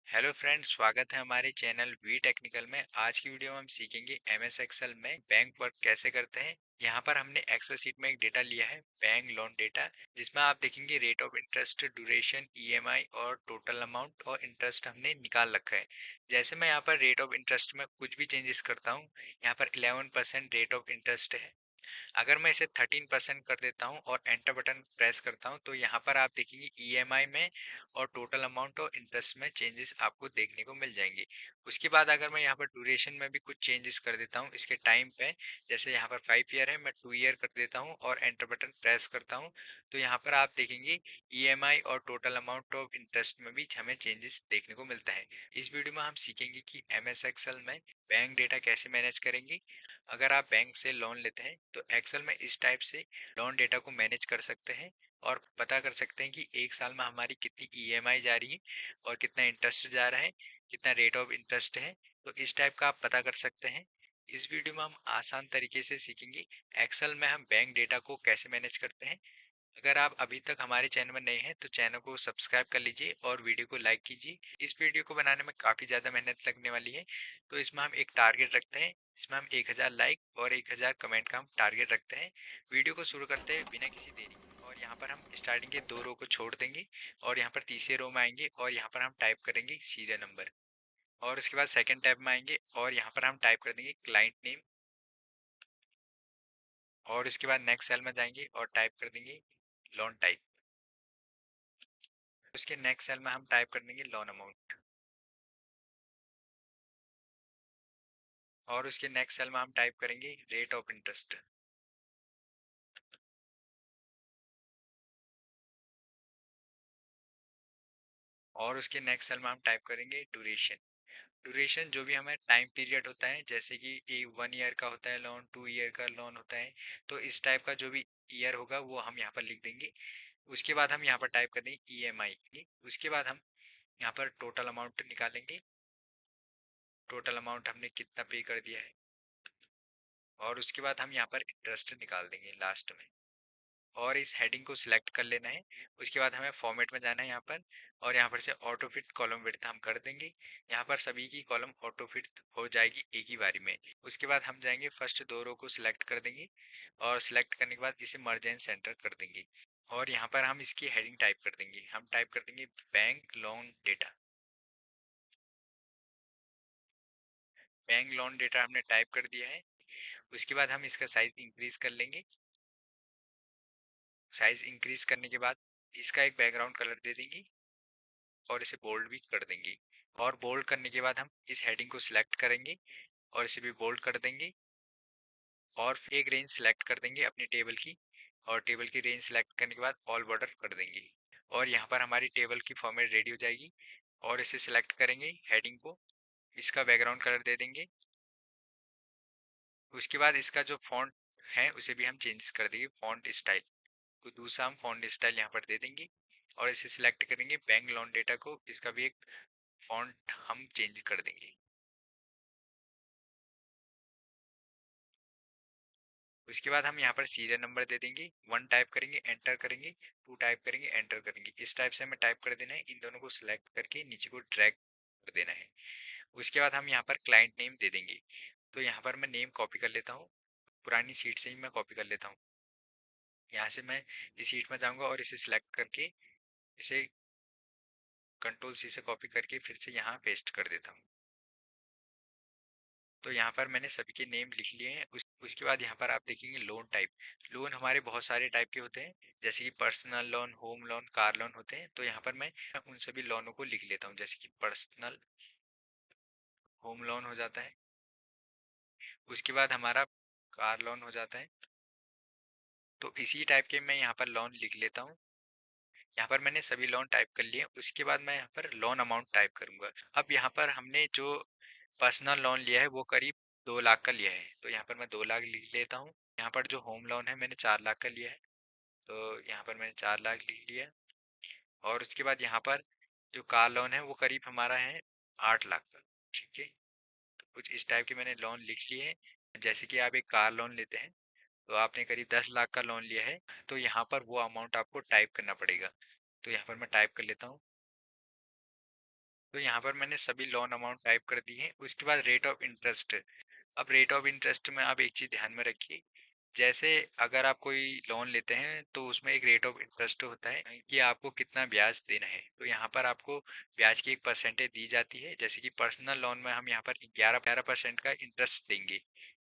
Hello friends, स्वागत है हमारे चैनल वी टेक्निकल में। आज की वीडियो में हम सीखेंगे एमएस एक्सेल में बैंक वर्क कैसे करते हैं। यहाँ पर हमने एक्सेल शीट में एक डेटा लिया है, बैंक लोन डेटा, जिसमें आप देखेंगे rate of interest, duration, EMI और टोटल अमाउंट और इंटरेस्ट हमने निकाल रखा है। जैसे मैं यहाँ पर रेट ऑफ इंटरेस्ट में कुछ भी चेंजेस करता हूँ, यहाँ पर 11% रेट ऑफ इंटरेस्ट है। अगर मैं इसे 13% कर देता हूँ और एंटर बटन प्रेस करता हूँ, तो यहाँ पर आप देखेंगे ईएमआई में और टोटल अमाउंट और इंटरेस्ट में चेंजेस आपको देखने को मिल जाएंगे। उसके बाद अगर मैं यहाँ पर ड्यूरेशन में भी कुछ चेंजेस कर देता हूँ इसके टाइम पे, जैसे यहाँ पर 5 ईयर है, मैं 2 ईयर कर देता हूँ और एंटर बटन प्रेस करता हूँ, तो यहाँ पर आप देखेंगे ईएमआई और टोटल अमाउंट ऑफ इंटरेस्ट में भी हमें चेंजेस देखने को मिलता है। इस वीडियो में हम सीखेंगे कि एमएस एक्सेल में बैंक डेटा कैसे मैनेज करेंगे। अगर आप बैंक से लोन लेते हैं तो एक्सेल में इस टाइप से लोन डेटा को मैनेज कर सकते हैं और पता कर सकते हैं कि एक साल में हमारी कितनी ईएमआई जा रही है और कितना इंटरेस्ट जा रहा है, कितना रेट ऑफ इंटरेस्ट है। तो इस टाइप का आप पता कर सकते हैं। इस वीडियो में हम आसान तरीके से सीखेंगे एक्सेल में हम बैंक डेटा को कैसे मैनेज करते हैं। अगर आप अभी तक हमारे चैनल में नए हैं तो चैनल को सब्सक्राइब कर लीजिए और वीडियो को लाइक कीजिए। इस वीडियो को बनाने में काफ़ी ज़्यादा मेहनत लगने वाली है, तो इसमें हम एक टारगेट रखते हैं। इसमें हम 1000 लाइक और 1000 कमेंट का हम टारगेट रखते हैं। वीडियो को शुरू करते हैं बिना किसी देरी के। और यहाँ पर हम स्टार्टिंग के 2 रो को छोड़ देंगे और यहाँ पर तीसरे रो में आएंगे और यहाँ पर हम टाइप करेंगे सीरियल नंबर। और उसके बाद सेकंड टैब में आएंगे और यहाँ पर हम टाइप कर देंगे क्लाइंट नेम। और उसके बाद नेक्स्ट सेल में जाएंगे और टाइप कर देंगे लोन टाइप। उसके नेक्स्ट सेल में हम टाइप कर देंगे लोन अमाउंट। और उसके नेक्स्ट सेल में हम टाइप करेंगे रेट ऑफ इंटरेस्ट। और उसके नेक्स्ट सेल में हम टाइप करेंगे ड्यूरेशन। ड्यूरेशन जो भी हमें टाइम पीरियड होता है, जैसे कि 1 ईयर का होता है लोन, 2 ईयर का लोन होता है, तो इस टाइप का जो भी ईयर होगा वो हम यहाँ पर लिख देंगे। उसके बाद हम यहाँ पर टाइप कर देंगे ईएमआई। उसके बाद हम यहाँ पर टोटल अमाउंट निकालेंगे, टोटल अमाउंट हमने कितना पे कर दिया है। और उसके बाद हम यहाँ पर इंटरेस्ट निकाल देंगे लास्ट में। और इस हेडिंग को सिलेक्ट कर लेना है। उसके बाद हमें फॉर्मेट में जाना है यहाँ पर, और यहाँ पर से ऑटो फिट कॉलम विड्थ हम कर देंगे। यहाँ पर सभी की कॉलम ऑटो फिट हो जाएगी एक ही बारी में। उसके बाद हम जाएंगे फर्स्ट 2 रो को सिलेक्ट कर देंगे और सिलेक्ट करने के बाद इसे मर्ज एंड सेंटर कर देंगे। और यहाँ पर हम इसकी हेडिंग टाइप कर देंगे, हम टाइप कर देंगे bank loan data. Bank loan data हमने टाइप कर दिया है। उसके बाद हम इसका साइज इंक्रीज कर लेंगे। साइज इंक्रीज करने के बाद इसका एक बैकग्राउंड कलर दे देंगे और इसे बोल्ड भी कर देंगे। और बोल्ड करने के बाद हम इस हेडिंग को सिलेक्ट करेंगे और इसे भी बोल्ड कर देंगे। और फिर एक रेंज सिलेक्ट कर देंगे अपनी टेबल की, और टेबल की रेंज सिलेक्ट करने के बाद ऑल बॉर्डर कर देंगे। और यहाँ पर हमारी टेबल की फॉर्मेट रेडी हो जाएगी। और इसे सिलेक्ट करेंगे हेडिंग को, इसका बैकग्राउंड कलर दे देंगे। उसके बाद इसका जो फॉन्ट है उसे भी हम चेंज कर देंगे, फॉन्ट स्टाइल को दूसरा हम फॉन्ट स्टाइल यहाँ पर दे देंगे। और इसे सिलेक्ट करेंगे बैंक लोन डेटा को, इसका भी एक फॉन्ट हम चेंज कर देंगे। उसके बाद हम यहाँ पर सीरियल नंबर दे देंगे। 1 टाइप करेंगे, एंटर करेंगे, 2 टाइप करेंगे, एंटर करेंगे। इस टाइप से हमें टाइप कर देना है। इन दोनों को सिलेक्ट करके नीचे को ड्रैग कर देना है। उसके बाद हम यहाँ पर क्लाइंट नेम दे देंगे। तो यहाँ पर मैं नेम कॉपी कर लेता हूँ, पुरानी सीट से ही मैं कॉपी कर लेता हूँ। यहाँ से मैं इस सीट में जाऊँगा और इसे सिलेक्ट करके इसे कंट्रोल सी से कॉपी करके फिर से यहाँ पेस्ट कर देता हूँ। तो यहाँ पर मैंने सभी के नेम लिख लिए हैं। उसके बाद यहाँ पर आप देखेंगे लोन टाइप। लोन हमारे बहुत सारे टाइप के होते हैं, जैसे कि personal loan, home loan, car loan होते हैं। तो यहाँ पर मैं उन सभी लोनों को लिख लेता हूँ, जैसे कि पर्सनल होम लोन हो जाता है। उसके बाद हमारा कार लोन हो जाता है। तो इसी टाइप के मैं यहाँ पर लोन लिख लेता हूँ। यहाँ पर मैंने सभी लोन टाइप कर लिए। उसके बाद मैं यहाँ पर लोन अमाउंट टाइप करूंगा। अब यहाँ पर हमने जो पर्सनल लोन लिया है वो करीब 2 लाख का लिया है, तो यहाँ पर मैं 2 लाख लिख लेता हूँ। यहाँ पर जो होम लोन है मैंने 4 लाख का लिया है, तो यहाँ पर मैंने 4 लाख लिख लिया। और उसके बाद यहाँ पर जो कार लोन है वो करीब हमारा है 8 लाख का। ठीक है, तो कुछ इस टाइप के मैंने लोन लिख लिए हैं। जैसे कि आप एक कार लोन लेते हैं तो आपने करीब 10 लाख का लोन लिया है, तो यहाँ पर वो अमाउंट आपको टाइप करना पड़ेगा। तो यहाँ पर मैं टाइप कर लेता हूँ तो यहाँ पर मैंने सभी लोन अमाउंट टाइप कर दी है। उसके बाद रेट ऑफ इंटरेस्ट। अब रेट ऑफ इंटरेस्ट में आप एक चीज ध्यान में रखिए, जैसे अगर आप कोई लोन लेते हैं तो उसमें एक रेट ऑफ इंटरेस्ट होता है कि आपको कितना ब्याज देना है। तो यहाँ पर आपको ब्याज की एक परसेंटेज दी जाती है, जैसे कि पर्सनल लोन में हम यहाँ पर 11% का इंटरेस्ट देंगे।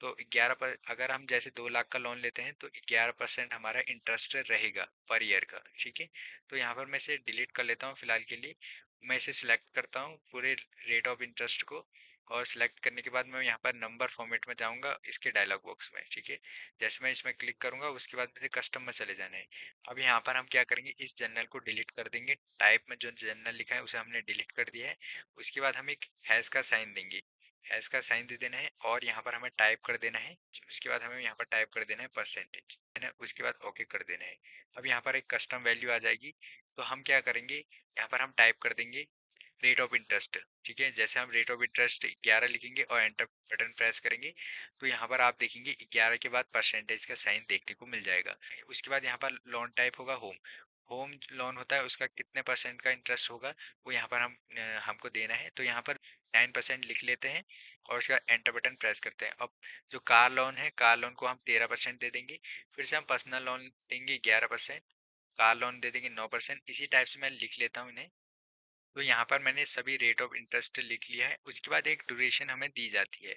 तो 11 पर अगर हम जैसे 2 लाख का लोन लेते हैं तो 11% हमारा इंटरेस्ट रहेगा पर ईयर का। ठीक है, तो यहाँ पर मैं इसे डिलीट कर लेता हूँ फिलहाल के लिए। मैं इसे सिलेक्ट करता हूँ पूरे रेट ऑफ इंटरेस्ट को, और सिलेक्ट करने के बाद मैं यहाँ पर नंबर फॉर्मेट में जाऊंगा इसके डायलॉग बॉक्स में। ठीक है, जैसे मैं इसमें क्लिक करूंगा उसके बाद मुझे कस्टम में चले जाना है। अब यहाँ पर हम क्या करेंगे, इस जनरल को डिलीट कर देंगे। टाइप में जो जनरल लिखा है उसे हमने डिलीट कर दिया है। उसके बाद हम एक हैश का साइन देंगे, हैश का साइन दे देना है, और यहाँ पर हमें टाइप कर देना है। उसके बाद हमें यहाँ पर टाइप कर देना है परसेंटेज, है ना। उसके बाद ओके कर देना है। अब यहाँ पर एक कस्टम वैल्यू आ जाएगी। तो हम क्या करेंगे, यहाँ पर हम टाइप कर देंगे रेट ऑफ इंटरेस्ट। ठीक है, जैसे हम रेट ऑफ इंटरेस्ट 11 लिखेंगे और एंटर बटन प्रेस करेंगे तो यहाँ पर आप देखेंगे 11 के बाद परसेंटेज का साइन देखने को मिल जाएगा। उसके बाद यहाँ पर लोन टाइप होगा होम। होम लोन होता है, उसका कितने परसेंट का इंटरेस्ट होगा वो यहाँ पर हमको देना है। तो यहाँ पर 9% लिख लेते हैं और उसका एंटर बटन प्रेस करते हैं। अब जो कार लोन है, कार लोन को हम 13% दे देंगे। फिर से हम पर्सनल लोन देंगे 11%, कार लोन दे देंगे 9%। इसी टाइप से मैं लिख लेता हूँ इन्हें। तो यहाँ पर मैंने सभी रेट ऑफ इंटरेस्ट लिख लिया है। उसके बाद एक ड्यूरेशन हमें दी जाती है।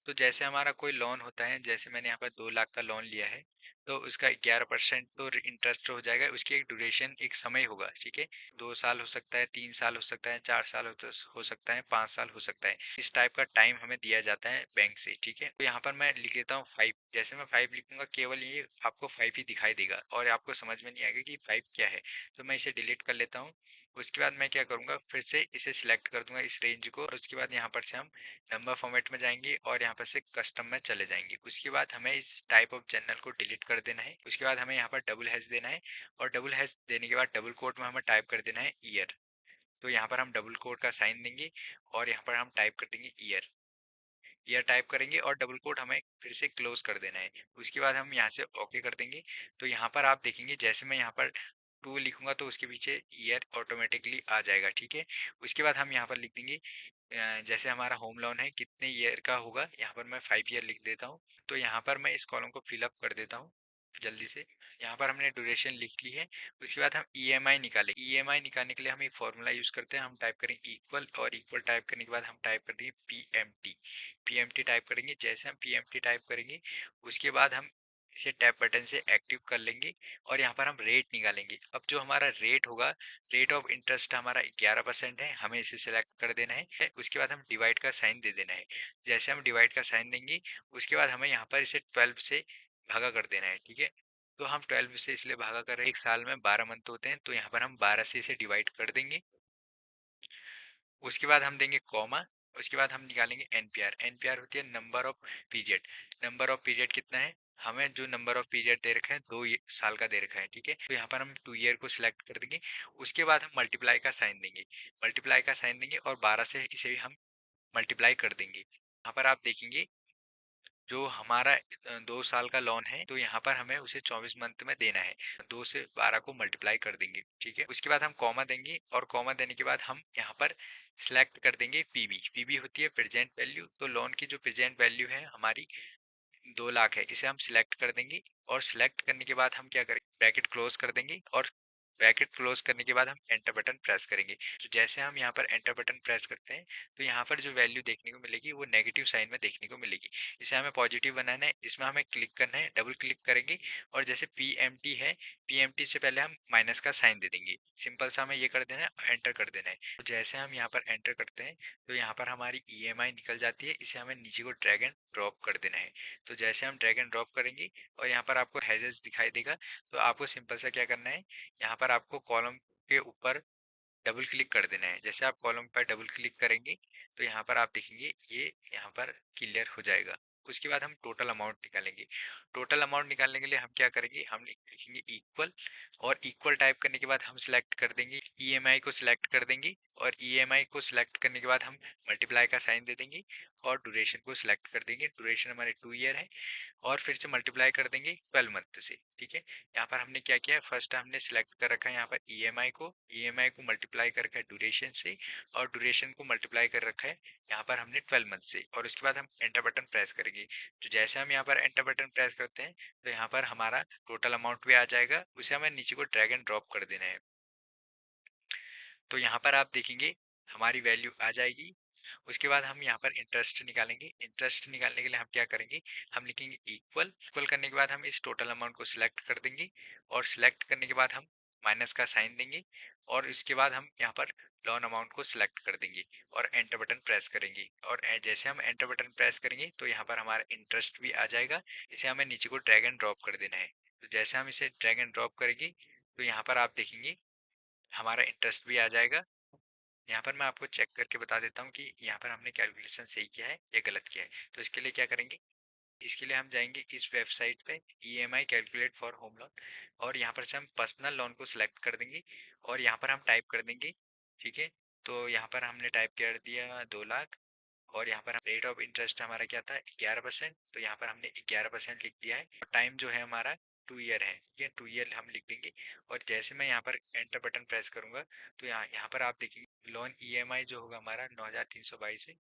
तो जैसे हमारा कोई लोन होता है, जैसे मैंने यहाँ पर 2 लाख का लोन लिया है, तो उसका 11% तो इंटरेस्ट हो जाएगा। उसकी एक ड्यूरेशन, एक समय होगा। ठीक है, 2 साल हो सकता है, 3 साल हो सकता है, 4 साल हो सकता है, 5 साल हो सकता है। इस टाइप का टाइम हमें दिया जाता है बैंक से। ठीक है, तो यहाँ पर मैं लिख लेता हूँ 5। जैसे मैं 5 लिखूंगा केवल ये आपको 5 ही दिखाई देगा और आपको समझ में नहीं आएगा कि 5 क्या है। तो मैं इसे डिलीट कर लेता हूँ। उसके बाद मैं क्या करूंगा, फिर से इसे सिलेक्ट कर दूंगा इस रेंज को, और उसके बाद यहाँ पर से हम नंबर फॉर्मेट में जाएंगे और यहाँ पर से कस्टम में चले जाएंगे। उसके बाद हमें इस टाइप ऑफ चैनल को डिलीट कर देना है। उसके बाद हमें यहाँ पर डबल हैश देना है, और डबल हैश देने के बाद डबल कोट में हमें टाइप कर देना है ईयर। तो यहाँ पर हम डबल कोट का साइन देंगे और यहाँ पर हम टाइप कर देंगे ईयर। ईयर टाइप करेंगे और डबल कोट हमें फिर से क्लोज कर देना है। उसके बाद हम यहाँ से ओके कर देंगे। तो यहाँ पर आप देखेंगे जैसे मैं यहाँ पर 2 लिखूंगा तो उसके पीछे ईयर ऑटोमेटिकली आ जाएगा। ठीक है, उसके बाद हम यहाँ पर लिख देंगे जैसे हमारा होम लोन है कितने ईयर का होगा, यहाँ पर मैं 5 ईयर लिख देता हूँ। तो यहाँ पर मैं इस कॉलम को फिलअप कर देता हूँ जल्दी से। यहाँ पर हमने ड्यूरेशन लिख ली है। उसके बाद हम ईएमआई निकालें। ईएमआई निकालने के लिए हम एक फॉर्मूला यूज करते हैं। हम टाइप करेंगे इक्वल, और इक्वल टाइप करने के बाद हम टाइप कर देंगे पीएमटी। पीएमटी टाइप करेंगे। जैसे हम पीएमटी टाइप करेंगे उसके बाद हम इसे टैप बटन से एक्टिव कर लेंगे, और यहाँ पर हम रेट निकालेंगे। अब जो हमारा रेट होगा, रेट ऑफ इंटरेस्ट हमारा 11% है, हमें इसे सिलेक्ट कर देना है। उसके बाद हम डिवाइड का साइन दे देना है। जैसे हम डिवाइड का साइन देंगे उसके बाद हमें यहाँ पर इसे 12 से भागा कर देना है। ठीक है, तो हम 12 से इसलिए भागा कर रहे हैं, एक साल में 12 मंथ होते हैं, तो यहाँ पर हम 12 से इसे डिवाइड कर देंगे। उसके बाद हम देंगे कॉमा। उसके बाद हम निकालेंगे एनपीआर। एनपीआर होती है number of period. Number of period कितना है, हमें जो नंबर ऑफ पीरियड दे रखा है 2 साल का दे रखा है। ठीक है, तो यहाँ पर हम 2 ईयर को सिलेक्ट कर देंगे। उसके बाद हम मल्टीप्लाई का साइन देंगे। मल्टीप्लाई का साइन देंगे और 12 से इसे भी हम मल्टीप्लाई कर देंगे। यहाँ पर आप देखेंगे जो हमारा 2 साल का लोन है, तो यहाँ पर हमें उसे 24 मंथ में देना है। 2 से 12 को मल्टीप्लाई कर देंगे। ठीक है, उसके बाद हम कॉमा देंगे, और कॉमा देने के बाद हम यहाँ पर सिलेक्ट कर देंगे पीबी। पीबी होती है प्रेजेंट वैल्यू। तो लोन की जो प्रेजेंट वैल्यू है हमारी 2 लाख है, इसे हम सिलेक्ट कर देंगे। और सिलेक्ट करने के बाद हम क्या करेंगे, ब्रैकेट क्लोज कर देंगे, और ब्रैकेट क्लोज करने के बाद हम एंटर बटन प्रेस करेंगे। तो जैसे हम यहाँ पर एंटर बटन प्रेस करते हैं तो यहाँ पर जो वैल्यू देखने को मिलेगी वो नेगेटिव साइन में देखने को मिलेगी। इसे हमें पॉजिटिव बनाना है, इसमें हमें क्लिक करना है, डबल क्लिक करेंगे, और जैसे पीएमटी है, पीएमटी से पहले हम माइनस का साइन दे देंगे। सिंपल सा हमें ये कर देना है, एंटर कर देना है। तो जैसे हम यहाँ पर एंटर करते हैं तो यहाँ पर हमारी ईएमआई निकल जाती है। इसे हमें नीचे को ड्रैग एंड ड्रॉप कर देना है। तो जैसे हम ड्रैग एंड ड्रॉप करेंगे और यहाँ पर आपको हैजेस दिखाई देगा, तो आपको सिंपल सा क्या करना है, यहाँ पर आपको कॉलम के ऊपर डबल क्लिक कर देना है। जैसे आप कॉलम पर डबल क्लिक करेंगे तो यहाँ पर आप देखेंगे ये यहाँ पर क्लियर हो जाएगा। उसके बाद हम टोटल अमाउंट निकालेंगे। टोटल अमाउंट निकालने के लिए हम क्या करेंगे, हम लिखेंगे इक्वल, और इक्वल टाइप करने के बाद हम सिलेक्ट कर देंगे ईएमआई को सिलेक्ट कर देंगे, और ईएमआई को सिलेक्ट करने के बाद हम मल्टीप्लाई का साइन दे देंगे, और ड्यूरेशन को सिलेक्ट कर देंगे। ड्यूरेशन हमारे 2 ईयर है, और फिर से मल्टीप्लाई कर देंगे 12 मंथ से। ठीक है, यहाँ पर हमने क्या किया है, फर्स्ट हमने सिलेक्ट कर रखा है यहाँ पर ईएमआई को मल्टीप्लाई कर रखा है ड्यूरेशन से, और ड्यूरेशन को मल्टीप्लाई कर रखा है यहाँ पर हमने 12 मंथ से, और उसके बाद हम एंटर बटन प्रेस करेंगे। तो जैसे हम यहाँ पर एंटर बटन प्रेस करते हैं तो यहाँ पर हमारा टोटल अमाउंट भी आ जाएगा, उसे हमें नीचे को ड्रैग एंड ड्रॉप कर देना है। तो यहाँ पर आप देखेंगे हमारी वैल्यू आ जाएगी। उसके बाद हम यहाँ पर इंटरेस्ट निकालेंगे। इंटरेस्ट निकालने के लिए हम क्या करेंगे, हम लिखेंगे इक्वल। इक्वल करने के बाद हम इस टोटल अमाउंट को सिलेक्ट कर देंगे, और सिलेक्ट करने के बाद हम माइनस का साइन देंगे, और इसके बाद हम यहाँ पर लोन अमाउंट को सिलेक्ट कर देंगे और एंटर बटन प्रेस करेंगे। और जैसे हम एंटर बटन प्रेस करेंगे तो यहाँ पर हमारा इंटरेस्ट भी आ जाएगा। इसे हमें नीचे को ड्रैग एंड ड्रॉप कर देना है। तो जैसे हम इसे ड्रैग एंड ड्रॉप करेंगे तो यहाँ पर आप देखेंगे हमारा इंटरेस्ट भी आ जाएगा। यहाँ पर मैं आपको चेक करके बता देता हूँ कि यहाँ पर हमने कैलकुलेशन सही किया है या गलत किया है। तो इसके लिए क्या करेंगे, इसके लिए हम जाएंगे इस वेबसाइट पे EMI calculate for home loan, और यहाँ पर से हम पर्सनल लोन को सिलेक्ट कर देंगे, और यहाँ पर हम टाइप कर देंगे। ठीक है, तो यहाँ पर हमने टाइप कर दिया 2 लाख, और यहाँ पर रेट ऑफ इंटरेस्ट हमारा क्या था 11%, तो यहाँ पर हमने 11% लिख दिया है। और टाइम जो है हमारा 2 ईयर है, ठीक है, 2 ईयर हम लिख देंगे। और जैसे मैं यहाँ पर एंटर बटन प्रेस करूंगा तो यहाँ यहाँ पर आप देखिए लोन ईएमआई जो होगा हमारा 9,322 है,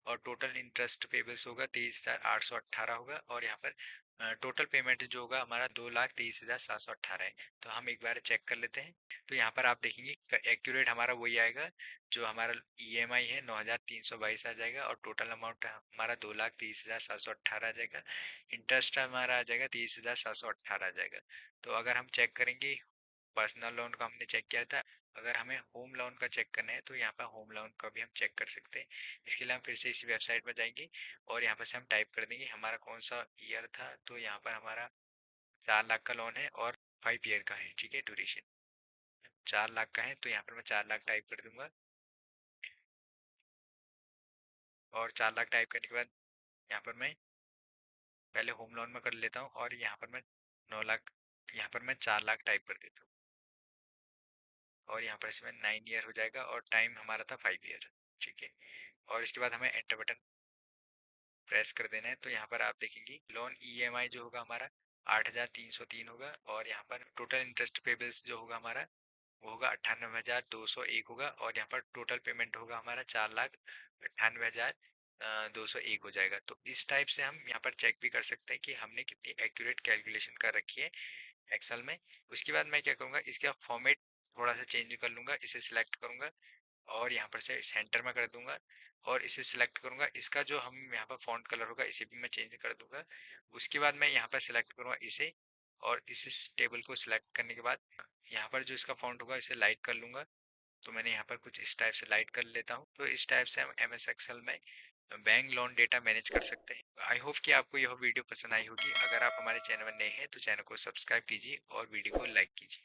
और टोटल इंटरेस्ट पेबल्स होगा 23,818 होगा, और यहाँ पर टोटल पेमेंट जो होगा हमारा 2,23,718 है। तो हम एक बार चेक कर लेते हैं। तो यहाँ पर आप देखेंगे एक्यूरेट हमारा वही आएगा, जो हमारा ईएमआई है 9,322 आ जाएगा, और टोटल अमाउंट हमारा 2,23,718 आ जाएगा। इंटरेस्ट हमारा आ जाएगा 23,718 आ जाएगा। तो अगर हम चेक करेंगे, पर्सनल लोन का हमने चेक किया था, अगर हमें होम लोन का चेक करना है तो यहाँ पर होम लोन का भी हम चेक कर सकते हैं। इसके लिए हम फिर से इसी वेबसाइट पर जाएंगे, और यहाँ पर से हम टाइप कर देंगे हमारा कौन सा ईयर था। तो यहाँ पर हमारा 4 लाख का लोन है, और 5 ईयर का है। ठीक है, ड्यूरेशन 4 लाख का है, तो यहाँ पर मैं 4 लाख टाइप कर दूंगा, और 4 लाख टाइप करने के बाद यहाँ पर मैं पहले होम लोन में कर लेता हूँ, और यहाँ पर मैं 9 लाख, यहाँ पर मैं 4 लाख टाइप कर देता हूँ, और यहाँ पर इसमें 9 ईयर हो जाएगा, और टाइम हमारा था 5 ईयर। ठीक है, और इसके बाद हमें एंटर बटन प्रेस कर देना है। तो यहाँ पर आप देखेंगे लोन ईएमआई जो होगा हमारा 8,303 होगा, और यहाँ पर टोटल इंटरेस्ट पेबल्स जो होगा हमारा वो होगा 98,201 होगा, और यहाँ पर टोटल पेमेंट होगा हमारा 4,98,201 हो जाएगा। तो इस टाइप से हम यहाँ पर चेक भी कर सकते हैं कि हमने कितनी एक्यूरेट कैलकुलेशन कर रखी है एक्सेल में। उसके बाद मैं क्या करूँगा, इसका फॉर्मेट थोड़ा सा चेंज कर लूंगा, इसे सिलेक्ट करूंगा और यहाँ पर से सेंटर में कर दूंगा, और इसे सिलेक्ट करूंगा। इसका जो हम यहाँ पर फॉन्ट कलर होगा इसे भी मैं चेंज कर दूंगा। उसके बाद मैं यहाँ पर सिलेक्ट करूंगा इसे, और इस टेबल को सिलेक्ट करने के बाद यहाँ पर जो इसका फॉन्ट होगा इसे लाइट कर लूंगा। तो मैंने यहाँ पर कुछ इस टाइप से लाइट कर लेता हूँ। तो इस टाइप से हम एमएस एक्सेल में बैंक लोन डेटा मैनेज कर सकते हैं। आई होप कि आपको यह वीडियो पसंद आई होगी। अगर आप हमारे चैनल में नए हैं तो चैनल को सब्सक्राइब कीजिए और वीडियो को लाइक कीजिए।